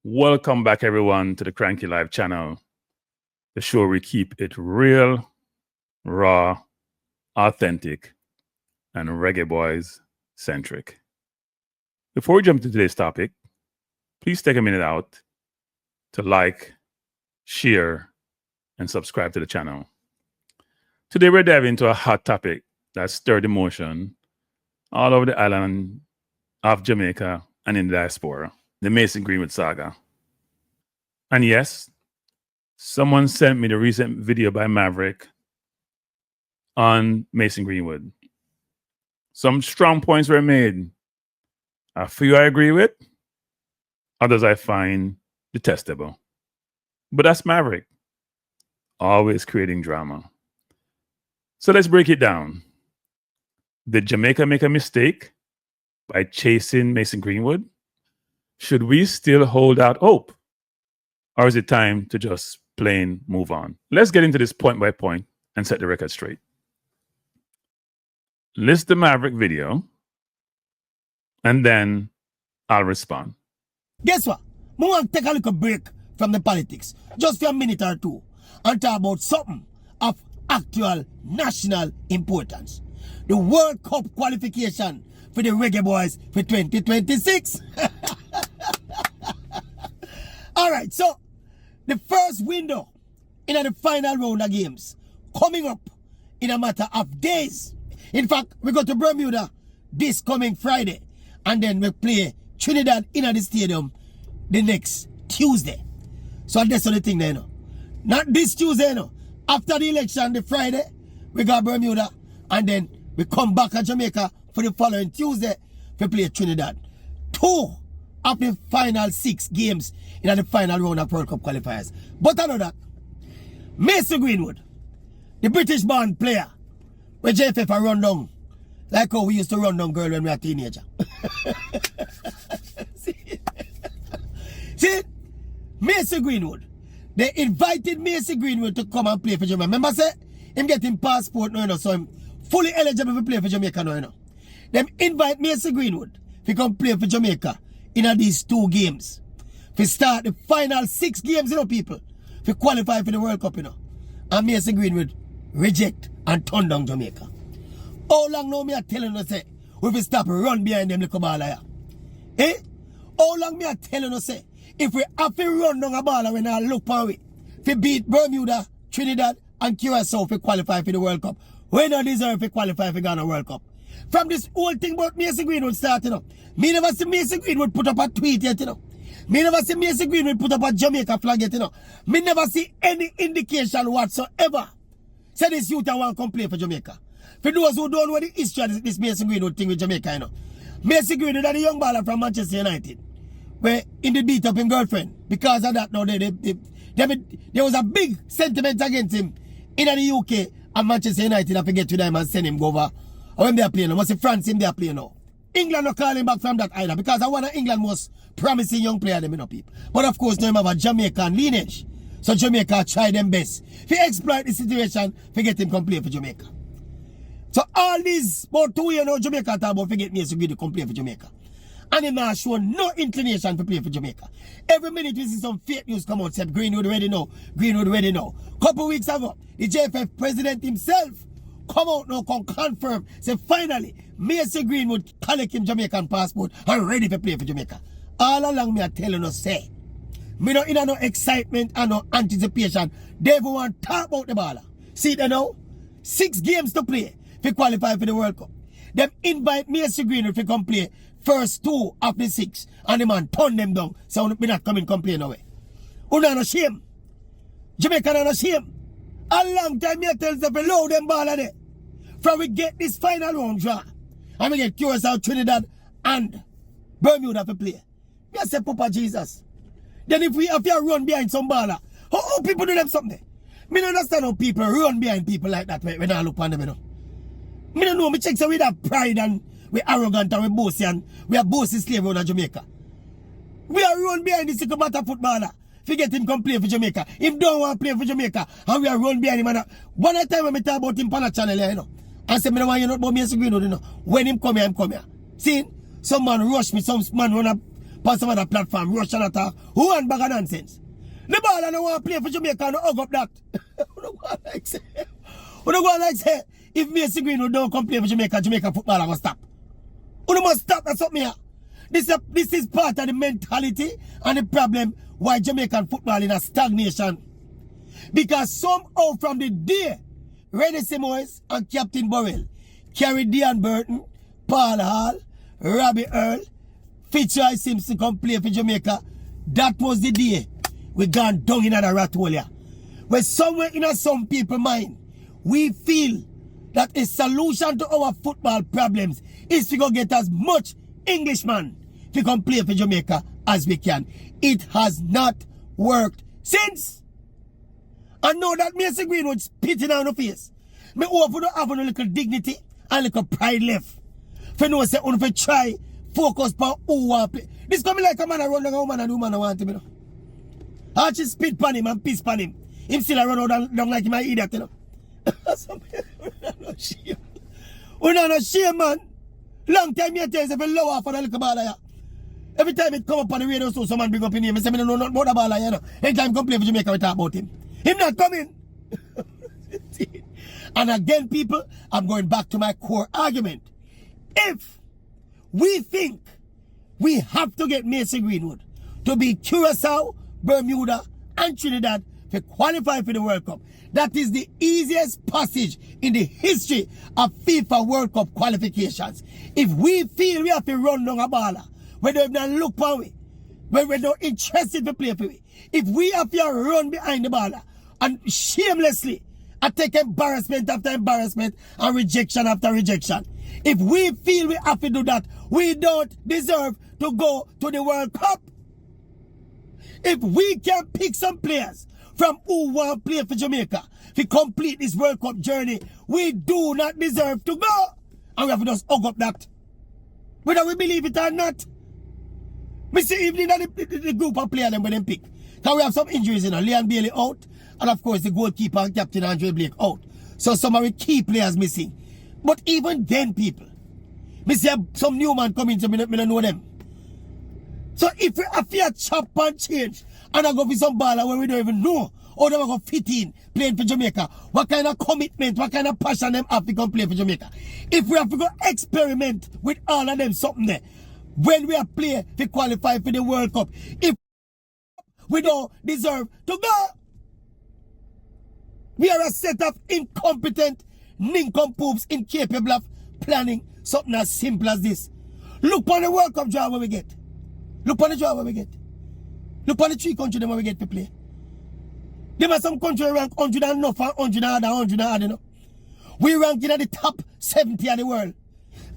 Welcome back, everyone, to the Cranky Live channel, the show where we keep it real, raw, authentic, and Reggae Boyz centric. Before we jump into today's topic, please take a minute out to like, share, and subscribe to the channel. Today, we're diving into a hot topic that stirred emotion all over the island of Jamaica and in the diaspora. The Mason Greenwood saga. And yes, someone sent me the recent video by Maverick on Mason Greenwood. Some strong points were made. A few I agree with, others I find detestable. But that's Maverick, always creating drama. So let's break it down. Did Jamaica make a mistake by chasing Mason Greenwood? Should we still hold out hope? Or is it time to just plain move on? Let's get into this point by point and set the record straight. List the Maverick video, and then I'll respond. Guess what? I want to take a little break from the politics, just for a minute or two, and talk about something of actual national importance. The World Cup qualification for the Reggae Boyz for 2026. All right, so the first window in the final round of games coming up in a matter of days. In fact, we go to Bermuda this coming Friday, and then we play Trinidad in the stadium the next Tuesday. So that's the only thing there, you know. Not this Tuesday, you know. After the election, the Friday, we got Bermuda, and then we come back to Jamaica for the following Tuesday to play Trinidad. 2 of the final 6 games in the final round of World Cup qualifiers. But I know that Mason Greenwood, the British-born player, where JFF are run down, like how we used to run down girl when we were a teenager. See, Mason Greenwood, they invited Mason Greenwood to come and play for Jamaica. Remember, say, him getting passport now, you know, so I'm fully eligible to play for Jamaica now, you know. Them invite Mason Greenwood to come play for Jamaica in these 2 games. To start the final 6 games, you know, people, to qualify for the World Cup, you know. And Mason Greenwood reject and turn down Jamaica. How long now me are telling you, say, we will stop run behind them little baller here? Eh? How long me are telling you, say, if we have to run down a baller when I look for it, to beat Bermuda, Trinidad, and Curacao to qualify for the World Cup, we don't deserve to qualify for Ghana World Cup. From this whole thing about Mason Greenwood starting up, me never see Mason Greenwood put up a tweet yet, you know. Me never see Mason Greenwood put up a Jamaica flag yet, you know. Me never see any indication whatsoever. Say this youth I want to come play for Jamaica. For those who don't know the history of this Mason Greenwood thing with Jamaica, you know. Mason Greenwood is a young baller from Manchester United, where in the beat up his girlfriend. Because of that, now there was a big sentiment against him in the UK and Manchester United. I forget to them and send him go over. Or when they are playing now, must say France him they are playing now. England not calling back from that either, because I want England most promising young player them, you know, people. But of course, now him have a Jamaican lineage. So Jamaica try them best to exploit the situation to get him come play for Jamaica. So all these about 2 years now, Jamaica talk about forget Mason Greenwood to come play for Jamaica. And him not show no inclination to play for Jamaica. Every minute we see some fake news come out, say Greenwood ready now, Greenwood ready now. Couple weeks ago, the JFF president himself come out now, come confirm, say finally, Mason Greenwood collect him Jamaican passport and ready to play for Jamaica. All along me are telling us, say, me no in no excitement and no anticipation. They even want to talk about the baller. See they now? 6 games to play to qualify for the World Cup. Them invite Mason Greenwood to come play first 2 of the 6 and the man turn them down. So we not coming complain away. Una no shame. Jamaica no shame. A long time me tell them below them baller there. From we get this final round draw. And we get Curacao, Trinidad and Bermuda to play. Me say Papa Jesus. Then if you run behind some baller, how people do them something? Me don't understand how people run behind people like that when I look on them, you know. Me don't know, me check so we have pride and we arrogant and we bossy and we are bossy slave around Jamaica. We are run behind this little matter footballer. Forget him come play for Jamaica. Him don't want to play for Jamaica. And we are run behind him. And one time when I talk about him on the channel, you know. I said, me don't want you not about Mason Greenwood, you know. When him come here, I'm come here. See, some man rush me, some man run up on some other platform, Russian attack. Who want bag of nonsense? The ball I don't want to play for Jamaica and hug up that. Who don't go like say? Who don't go like say? If Mason Greenwood don't come play for Jamaica, Jamaica football I must stop. Who must stop? That's something here. This is part of the mentality and the problem why Jamaican football in a stagnation. Because somehow from the day Reggae Boyz and Captain Burrell carried Dion Burton, Paul Hall, Robbie Earl, Fitzroy Simpson come play for Jamaica, that was the day we gone down in a rat hole here. Where somewhere in some people's mind, we feel that a solution to our football problems is to go get as much Englishman to come play for Jamaica as we can. It has not worked since. And now that Mason Greenwood spitting on the face, me hope you don't have a little dignity and a little pride left. For no say, you try focus on who want play. This coming like a man run down a woman and the woman want him, you know. Archie spit pan him and piss pan him. Him still run out down like him an idiot, you know. We're not shame, man. Long time you tell us if you lower for the little ball here. Every time it come up on the radio, so someone bring up in him. I say, I don't know nothing about the ball here, you know. Anytime come play for Jamaica, we talk about him. Him not coming. And again, people, I'm going back to my core argument. If we think we have to get Mason Greenwood to be Curacao, Bermuda, and Trinidad to qualify for the World Cup, that is the easiest passage in the history of FIFA World Cup qualifications. If we feel we have to run down a baller, we don't even look for it, when we're not interested to play for it, if we have to run behind the baller and shamelessly take embarrassment after embarrassment and rejection after rejection, if we feel we have to do that, we don't deserve to go to the World Cup. If we can pick some players from who want to play for Jamaica to complete this World Cup journey, we do not deserve to go. And we have to just hug up that. Whether we believe it or not. We see even in the group of players when they pick. Because we have some injuries, you know. Leon Bailey out. And of course the goalkeeper and captain Andre Blake out. So some of the key players missing. But even then, people, we see some new man coming to me, I don't know them. So if we have to chop and change, and I go for some baller where we don't even know how they're going to fit in playing for Jamaica, what kind of commitment, what kind of passion them have to come play for Jamaica. If we have to go experiment with all of them something there, when we are playing to qualify for the World Cup, if we don't deserve to go, we are a set of incompetent nincompoops incapable of planning something as simple as this. Look on the World Cup draw where we get. Look on the draw where we get. Look on the 3 countries where we get to play. There are some countries rank 100 and enough and 100 and 100 and you know. We rank in the top 70 of the world.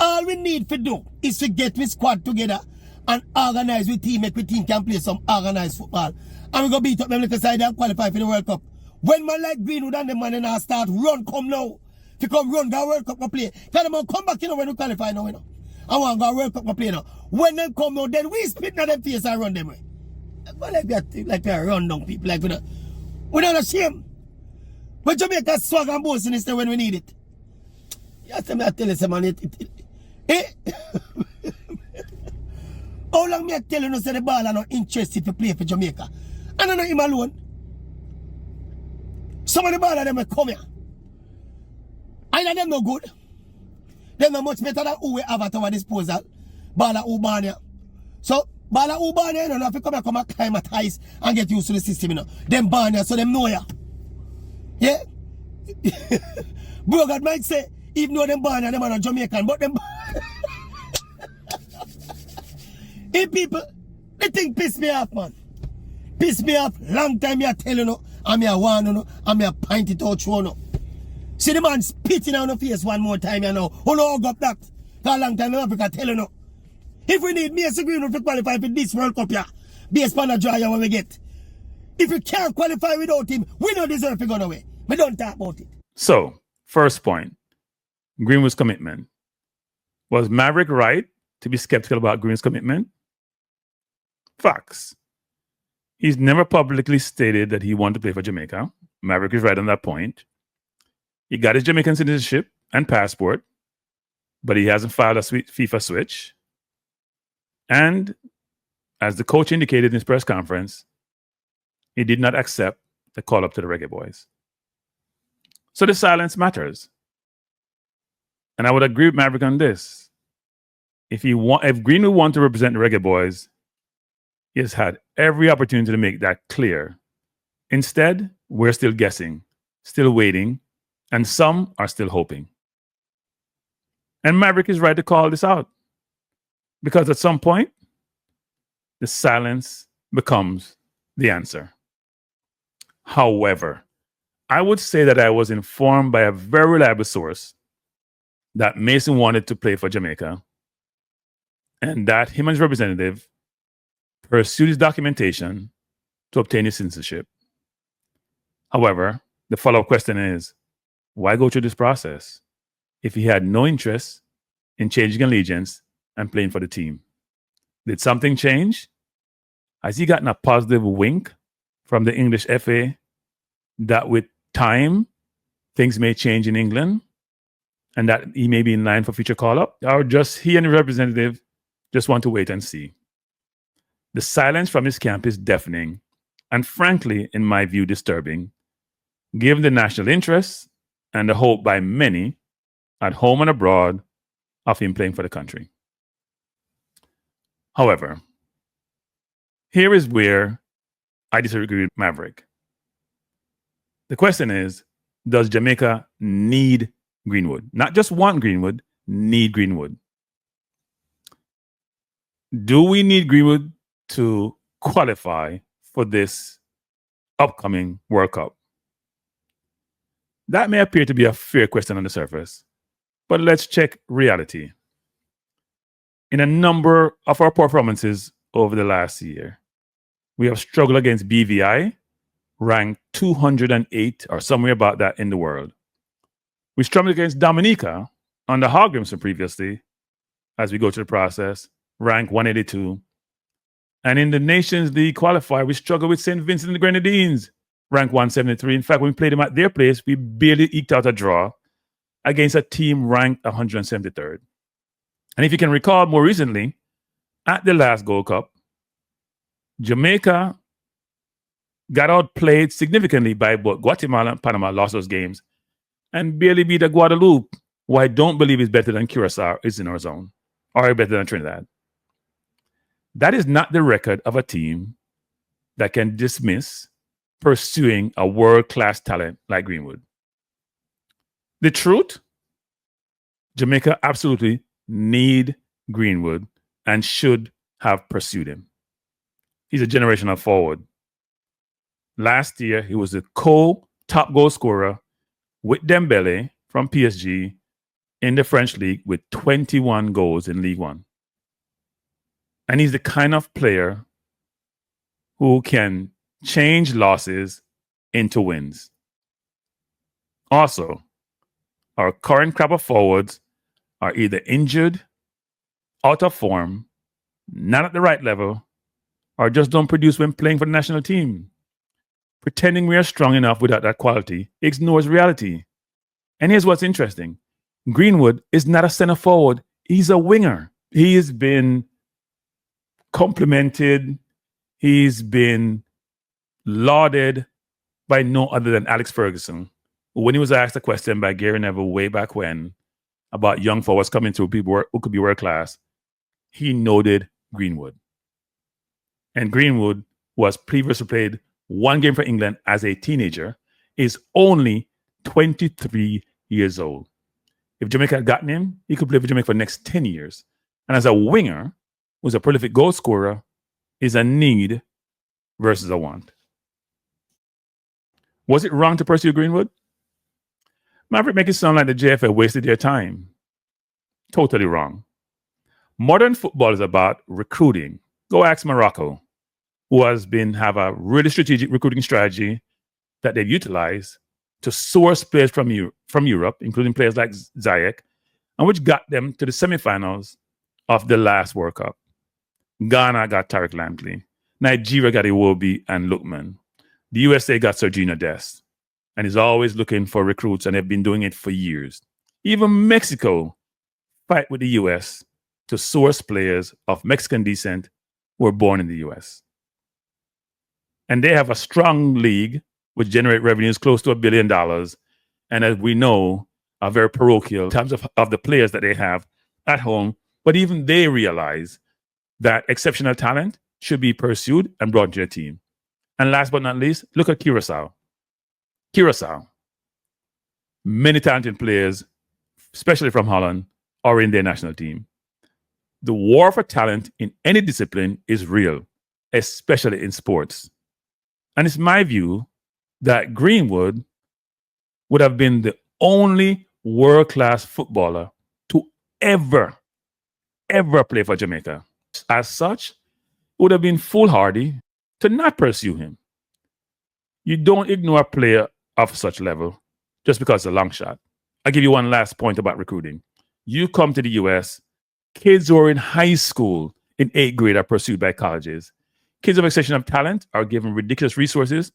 All we need to do is to get with squad together and organize with team, make we team can play some organized football. And we go beat up them little side and qualify for the World Cup. When man like Greenwood and the man in our start run come now. To come run the World Cup we play. Tell them come back you know when we qualify now you know. I want to go World Cup we play now. When they come now, then we spit in them face and run them way. But like we are run down people like we're not ashamed. When Jamaica swag and boasting instead when we need it. Yes, I tell you man how long me I tell you say the ball are not interested to play for Jamaica? And I know him alone. Some of the ball of them will come here. Either them no good. They're not much better than who we have at our disposal. Bala Ubania. So, Bala Ubania, you know, if you come here, come acclimatize and get used to the system, you know. Them Bania, so them know ya. Yeah? Bro, God might say, even though them Bania, them are not Jamaican, but them. Hey, people, the thing piss me off, man. Piss me off. Long time me I tell you, no. I'm here one, you know. I'm here pint it out, you know. See the man spitting on the face one more time, you know. Oh no, got that. For a long time in Africa, tell you no. If we need Mason Greenwood to qualify for this World Cup, yeah, based on the draw when we get. If we can't qualify without him, we don't deserve to go away. We don't talk about it. So, first point, Greenwood's commitment. Was Maverick right to be skeptical about Greenwood's commitment? Facts. He's never publicly stated that he wanted to play for Jamaica. Maverick is right on that point. He got his Jamaican citizenship and passport, but he hasn't filed a FIFA switch. And as the coach indicated in his press conference, he did not accept the call up to the Reggae Boyz. So the silence matters. And I would agree with Maverick on this. If Greenwood wants to represent the Reggae Boyz, he has had every opportunity to make that clear. Instead, we're still guessing, still waiting, and some are still hoping. And Maverick is right to call this out. Because at some point, the silence becomes the answer. However, I would say that I was informed by a very reliable source that Mason wanted to play for Jamaica and that him and his representative pursued his documentation to obtain his citizenship. However, the follow-up question is, why go through this process if he had no interest in changing allegiance and playing for the team? Did something change? Has he gotten a positive wink from the English FA that with time, things may change in England and that he may be in line for future call-up? Or just he and the representative just want to wait and see? The silence from his camp is deafening and frankly, in my view, disturbing, given the national interest and the hope by many at home and abroad of him playing for the country. However, here is where I disagree with Maverick. The question is, does Jamaica need Greenwood? Not just want Greenwood, need Greenwood. Do we need Greenwood to qualify for this upcoming World Cup? That may appear to be a fair question on the surface, but let's check reality. In a number of our performances over the last year, we have struggled against BVI, ranked 208 or somewhere about that in the world. We struggled against Dominica under Hogrimson previously, as we go through the process, ranked 182. And in the Nations League qualifier, we struggled with St. Vincent and the Grenadines, ranked 173. In fact, when we played them at their place, we barely eked out a draw against a team ranked 173rd. And if you can recall more recently, at the last Gold Cup, Jamaica got outplayed significantly by both Guatemala and Panama, lost those games, and barely beat a Guadeloupe, who I don't believe is better than Curacao, is in our zone, or better than Trinidad. That is not the record of a team that can dismiss pursuing a world-class talent like Greenwood. The truth, Jamaica absolutely need Greenwood and should have pursued him. He's a generational forward. Last year, he was the co-top goal scorer with Dembele from PSG in the French league with 21 goals in League One. And he's the kind of player who can change losses into wins. Also, our current crop of forwards are either injured, out of form, not at the right level, or just don't produce when playing for the national team. Pretending we are strong enough without that quality ignores reality. And here's what's interesting. Greenwood is not a center forward. He's a winger. He has been complimented. He's been lauded by no other than Alex Ferguson. When he was asked a question by Gary Neville way back when about young forwards coming through, people who could be world class, he noted Greenwood. And Greenwood was previously played one game for England as a teenager, is only 23 years old. If Jamaica had gotten him, he could play for Jamaica for the next 10 years. And as a winger, who's a prolific goal scorer, is a need versus a want. Was it wrong to pursue Greenwood? Maverick make it sound like the JFF wasted their time. Totally wrong. Modern football is about recruiting. Go ask Morocco, who have a really strategic recruiting strategy that they've utilized to source players from Europe, including players like Ziyech, and which got them to the semifinals of the last World Cup. Ghana got Tariq Lamptey. Nigeria got Iwobi and Lookman. The USA got Sergio Dest, and is always looking for recruits, and they've been doing it for years. Even Mexico fight with the US to source players of Mexican descent were born in the US. And they have a strong league which generate revenues close to $1 billion. And as we know, are very parochial in terms of the players that they have at home. But even they realize that exceptional talent should be pursued and brought to their team. And last but not least, look at Curacao. Curacao. Many talented players, especially from Holland, are in their national team. The war for talent in any discipline is real, especially in sports. And it's my view that Greenwood would have been the only world-class footballer to ever play for Jamaica. As such, it would have been foolhardy to not pursue him. You don't ignore a player of such level just because it's a long shot. I'll give you one last point about recruiting. You come to the US, kids who are in high school in 8th grade are pursued by colleges. Kids of exceptional talent are given ridiculous resources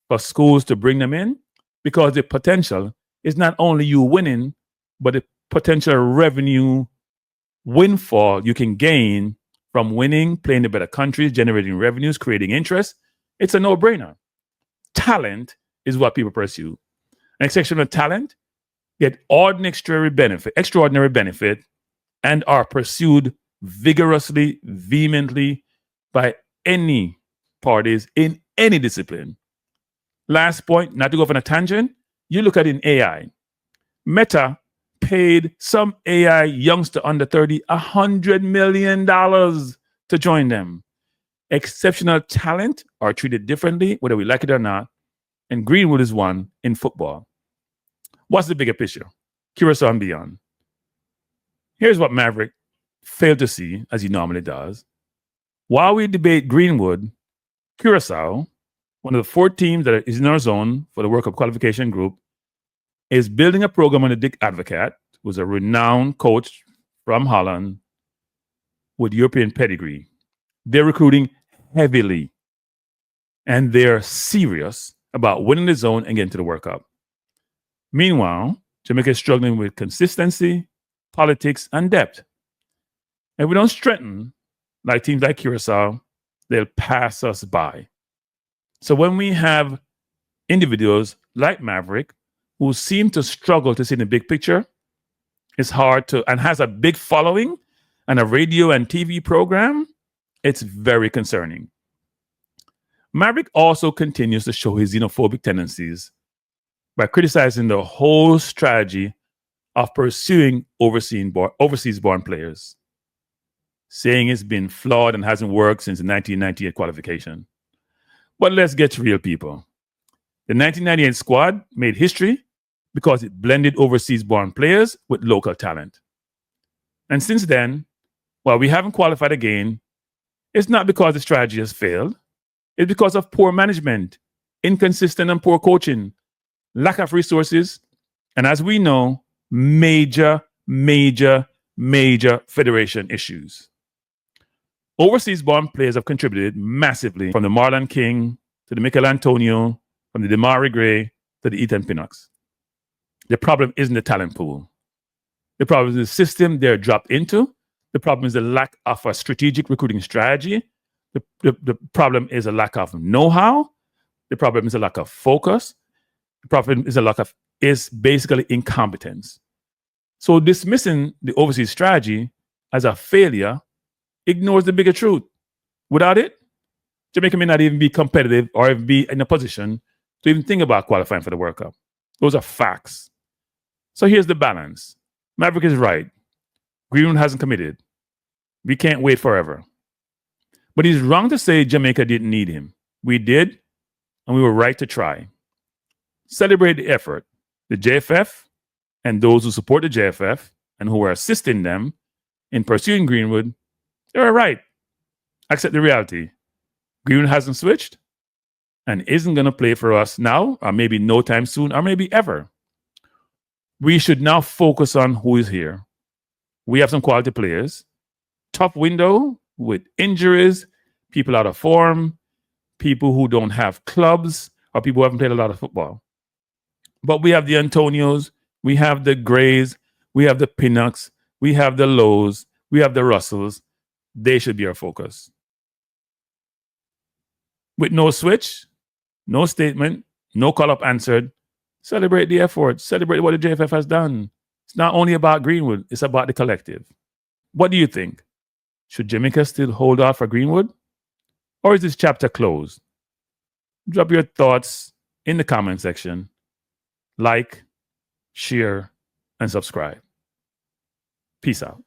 for schools to bring them in because the potential is not only you winning, but the potential revenue windfall you can gain from winning, playing in better countries, generating revenues, creating interest. It's a no-brainer. Talent is what people pursue. And exceptional talent get extraordinary benefit, and are pursued vigorously, vehemently by any parties in any discipline. Last point, not to go off on a tangent, you look at in AI. Meta paid some AI youngster under 30 $100 million to join them. Exceptional talent are treated differently, whether we like it or not, and Greenwood is one in football. What's the bigger picture? Curacao and beyond. Here's what Maverick failed to see, as he normally does. While we debate Greenwood, Curacao, one of the 4 teams that is in our zone for the World Cup qualification group, is building a program under Dick Advocaat, who's a renowned coach from Holland with European pedigree. They're recruiting heavily, and they're serious about winning the zone and getting to the World Cup. Meanwhile, Jamaica is struggling with consistency, politics, and depth. If we don't strengthen like teams like Curacao, they'll pass us by. So when we have individuals like Maverick who seem to struggle to see the big picture, it's hard to, and has a big following and a radio and TV program, it's very concerning. Maverick also continues to show his xenophobic tendencies by criticizing the whole strategy of pursuing overseas-born players, saying it's been flawed and hasn't worked since the 1998 qualification. But let's get real, people. The 1998 squad made history because it blended overseas-born players with local talent. And since then, while we haven't qualified again, it's not because the strategy has failed. It's because of poor management, inconsistent and poor coaching, lack of resources, and as we know, major federation issues. Overseas-born players have contributed massively, from the Marlon King to the Michael Antonio, from the Demari Gray to the Ethan Pinnock. The problem isn't the talent pool. The problem is the system they're dropped into. The problem is the lack of a strategic recruiting strategy. The problem is a lack of know-how. The problem is a lack of focus. The problem is basically incompetence. So dismissing the overseas strategy as a failure ignores the bigger truth. Without it, Jamaica may not even be competitive or even be in a position to even think about qualifying for the World Cup. Those are facts. So here's the balance. Maverick is right. Greenwood hasn't committed. We can't wait forever. But he's wrong to say Jamaica didn't need him. We did, and we were right to try. Celebrate the effort. The JFF and those who support the JFF and who are assisting them in pursuing Greenwood, they're right. Accept the reality. Greenwood hasn't switched and isn't going to play for us now, or maybe no time soon, or maybe ever. We should now focus on who is here. We have some quality players. Tough window with injuries, people out of form, people who don't have clubs, or people who haven't played a lot of football. But we have the Antonios, we have the Grays, we have the Pinnocks, we have the Lows, we have the Russells. They should be our focus. with no switch, no statement, no call-up answered. Celebrate the effort. Celebrate what the JFF has done. It's not only about Greenwood, it's about the collective. What do you think? Should Jamaica still hold off for Greenwood? Or is this chapter closed? Drop your thoughts in the comment section. Like, share, and subscribe. Peace out.